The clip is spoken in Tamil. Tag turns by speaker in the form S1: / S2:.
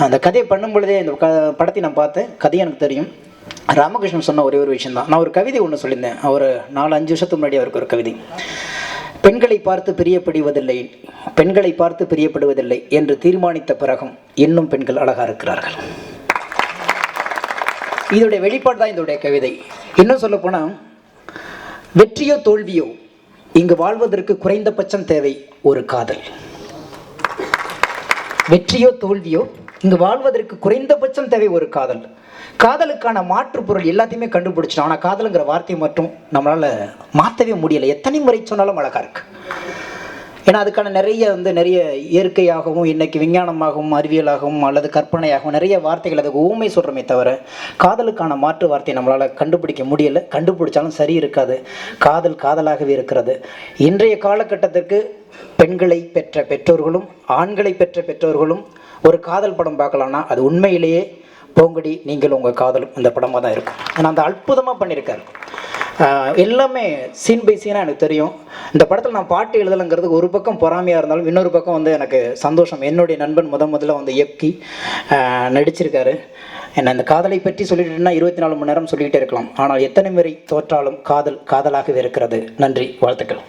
S1: அந்த கதையை பண்ணும் பொழுதே இந்த படத்தை நான் பார்த்தேன். கதையை எனக்கு தெரியும். ராமகிருஷ்ணன் சொன்ன ஒரே ஒரு விஷயம் தான். நான் ஒரு கவிதை ஒன்று சொல்லியிருந்தேன். அவர் 4-5 வருஷத்துக்கு முன்னாடி அவருக்கு ஒரு கவிதை, பெண்களை பார்த்து பிரியப்படுவதில்லை, பெண்களை பார்த்து பிரியப்படுவதில்லை என்று தீர்மானித்த பிறகும் இன்னும் பெண்கள் அழகாக இருக்கிறார்கள். இதோடைய வெளிப்பாடு தான் இதோடைய கவிதை. இன்னும் சொல்ல போனால், வெற்றியோ தோல்வியோ இங்கு வாழ்வதற்கு குறைந்தபட்சம் தேவை ஒரு காதல். வெற்றியோ தோல்வியோ இங்கு வாழ்வதற்கு குறைந்தபட்சம் தேவை ஒரு காதல். காதலுக்கான மாற்று பொருள் எல்லாத்தையுமே கண்டுபிடிச்சிட்டோம். ஆனால் காதலுங்கிற வார்த்தையை மட்டும் நம்மளால் மாற்றவே முடியலை. எத்தனை முறை சொன்னாலும் அழகாக இருக்கு. ஏன்னா அதுக்கான நிறைய இயற்கையாகவும் இன்னைக்கு விஞ்ஞானமாகவும் அறிவியலாகவும் அல்லது கற்பனையாகவும் நிறைய வார்த்தைகள் அதுக்கு ஊமை சொல்கிறோமே தவிர காதலுக்கான மாற்று வார்த்தையை நம்மளால் கண்டுபிடிக்க முடியலை. கண்டுபிடிச்சாலும் சரி இருக்காது. காதல் காதலாகவே இருக்கிறது. இன்றைய காலகட்டத்திற்கு பெண்களை பெற்ற பெற்றோர்களும் ஆண்களை பெற்ற பெற்றோர்களும் ஒரு காதல் படம் பார்க்கலான்னா அது உண்மையிலேயே போங்கடி நீங்கள் உங்கள் காதலும் இந்த படமாக தான் இருக்கும். ஏன்னா அந்த அற்புதமாக பண்ணியிருக்காரு. எல்லாமே சீன் பை சீனாக எனக்கு தெரியும். இந்த படத்தில் நான் பாட்டு எழுதலைங்கிறதுக்கு ஒரு பக்கம் பொறாமையாக இருந்தாலும் இன்னொரு பக்கம் வந்து எனக்கு சந்தோஷம். என்னுடைய நண்பன் முதல்ல வந்து இயக்கி நடிச்சிருக்காரு. என்ன இந்த காதலை பற்றி சொல்லிட்டுன்னா 24 மணி நேரம் சொல்லிக்கிட்டே இருக்கலாம். ஆனால் எத்தனை முறை தோற்றாலும் காதல் காதலாகவே இருக்கிறது. நன்றி, வாழ்த்துக்கள்.